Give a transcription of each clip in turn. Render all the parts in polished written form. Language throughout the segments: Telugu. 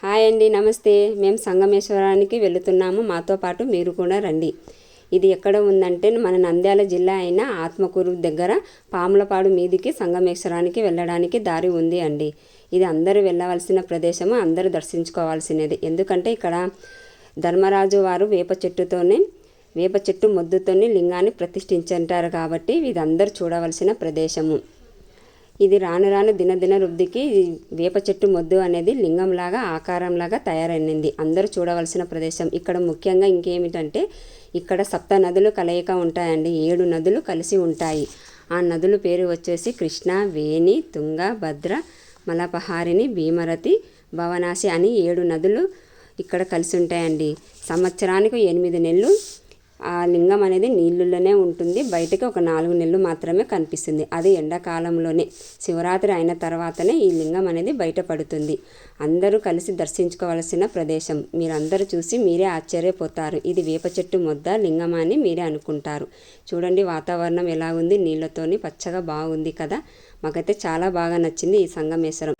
హాయ్ అండి, నమస్తే. మేము సంగమేశ్వరానికి వెళుతున్నాము. మాతో పాటు మీరు కూడా రండి. ఇది ఎక్కడ ఉందంటే మన నంద్యాల జిల్లా అయిన ఆత్మకూరు దగ్గర పాములపాడు మీదికి సంగమేశ్వరానికి వెళ్ళడానికి దారి ఉంది అండి. ఇది అందరూ వెళ్ళవలసిన ప్రదేశము, అందరూ దర్శించుకోవాల్సినది. ఎందుకంటే ఇక్కడ ధర్మరాజు వారు వేప చెట్టు మొద్దుతోని లింగాన్ని ప్రతిష్ఠించారు కాబట్టి ఇది అందరూ చూడవలసిన ప్రదేశము. ఇది రాను రాను దినదిన వృద్ధికి వేప చెట్టు మొద్దు అనేది లింగంలాగా ఆకారంలాగా తయారైంది. అందరూ చూడవలసిన ప్రదేశం. ఇక్కడ ముఖ్యంగా ఇంకేమిటంటే ఇక్కడ 7 నదులు కలయిక ఉంటాయండి. 7 నదులు కలిసి ఉంటాయి. ఆ నదుల పేరు వచ్చేసి కృష్ణ, వేణి, తుంగ, భద్ర, మలపహారిణి, భీమరతి, భవనాసి అని 7 నదులు ఇక్కడ కలిసి ఉంటాయండి. సంవత్సరానికి 8 నెలలు ఆ లింగం అనేది నీళ్ళలోనే ఉంటుంది. బయటకి ఒక 4 నెలలు మాత్రమే కనిపిస్తుంది. అది ఎండాకాలంలోనే, శివరాత్రి అయిన తర్వాతనే ఈ లింగం అనేది బయటపడుతుంది. అందరూ కలిసి దర్శించుకోవాల్సిన ప్రదేశం. మీరందరూ చూసి మీరే ఆశ్చర్యపోతారు. ఇది వేప చెట్టు మొద్ద లింగం అని మీరే అనుకుంటారు. చూడండి వాతావరణం ఎలా ఉంది, నీళ్ళతోని పచ్చగా బాగుంది కదా. మాకైతే చాలా బాగా నచ్చింది ఈ సంగమేశ్వరం.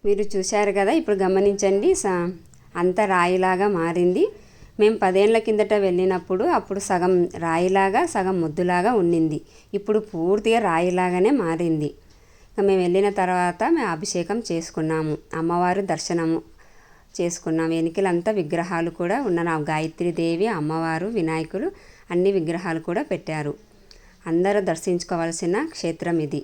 మీరు చూశారు కదా, ఇప్పుడు గమనించండి. అంత రాయిలాగా మారింది. మేము 10 ఏళ్ల కిందట వెళ్ళినప్పుడు అప్పుడు సగం రాయిలాగా సగం ముద్దులాగా ఉండింది. ఇప్పుడు పూర్తిగా రాయిలాగానే మారింది. మేము వెళ్ళిన తర్వాత మేము అభిషేకం చేసుకున్నాము, అమ్మవారు దర్శనము చేసుకున్నాం. వెనుకలంతా విగ్రహాలు కూడా ఉన్నాయి. గాయత్రీదేవి, అమ్మవారు, వినాయకులు అన్ని విగ్రహాలు కూడా పెట్టారు. అందరూ దర్శించుకోవాల్సిన క్షేత్రం ఇది.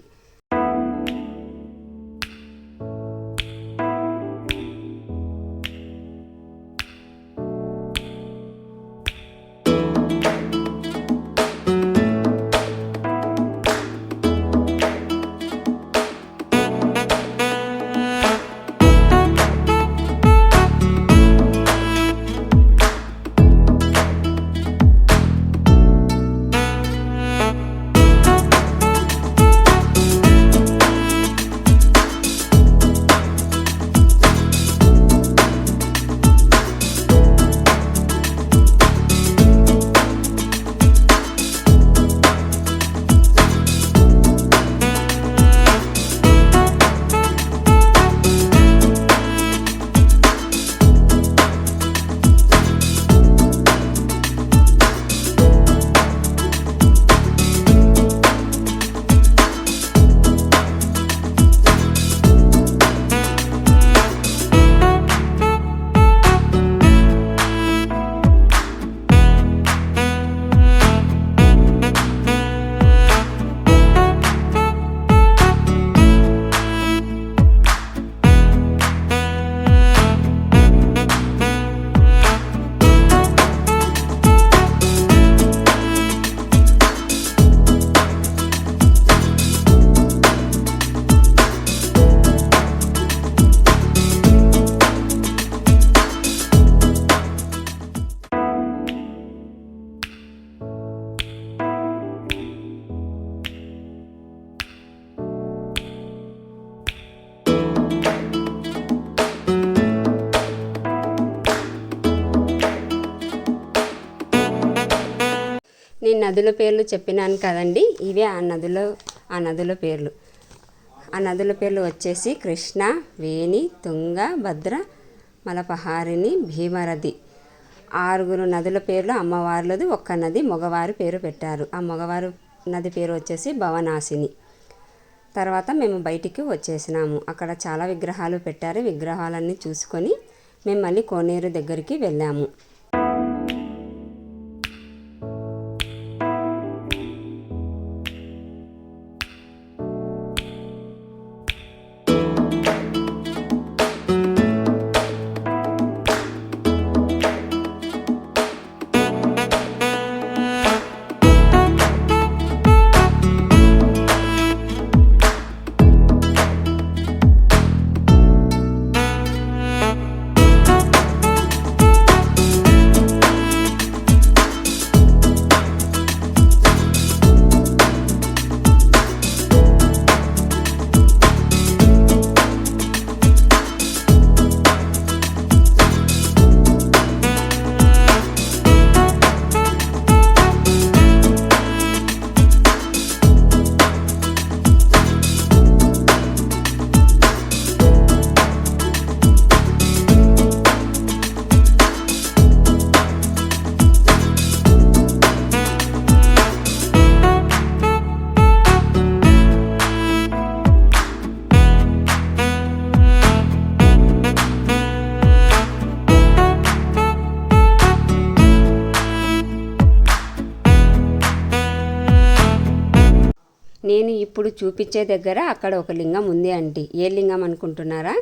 నేను నదుల పేర్లు చెప్పినాను కదండి, ఇవే ఆ నదుల పేర్లు. ఆ నదుల పేర్లు వచ్చేసి కృష్ణ, వేణి, తుంగ, భద్ర, మలపహారిణి, భీమరథి. 6 నదుల పేర్లు అమ్మవార్లది, ఒక్క నది మగవారి పేరు పెట్టారు. ఆ మగవారు నది పేరు వచ్చేసి భవనాశిని. తర్వాత మేము బయటికి వచ్చేసినాము. అక్కడ చాలా విగ్రహాలు పెట్టారు. విగ్రహాలన్నీ చూసుకొని మేము మళ్ళీ కోనేరు దగ్గరికి వెళ్ళాము. నేను ఇప్పుడు చూపించే దగ్గర అక్కడ ఒక లింగం ఉంది ఆంటీ. ఏ లింగం అనుకుంటున్నారా?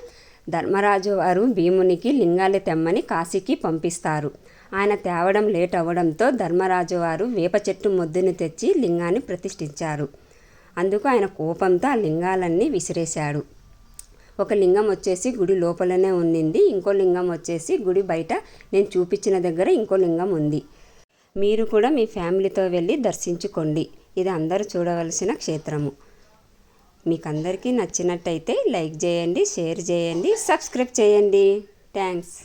ధర్మరాజు వారు భీమునికి లింగాలు తెమ్మని కాశీకి పంపిస్తారు. ఆయన తేవడం లేట్ అవ్వడంతో ధర్మరాజు వారు వేప చెట్టు మొద్దుని తెచ్చి లింగాన్ని ప్రతిష్ఠించారు. అందుకు ఆయన కోపంతో ఆ లింగాలన్నీ విసిరేశాడు. ఒక లింగం వచ్చేసి గుడి లోపలనే ఉండింది, ఇంకో లింగం వచ్చేసి గుడి బయట నేను చూపించిన దగ్గర ఇంకో లింగం ఉంది. మీరు కూడా మీ ఫ్యామిలీతో వెళ్ళి దర్శించుకోండి. ఇది అందరూ చూడవలసిన క్షేత్రము. మీకు అందరికీ నచ్చినట్టయితే లైక్ చేయండి, షేర్ చేయండి, సబ్స్క్రైబ్ చేయండి. థ్యాంక్స్.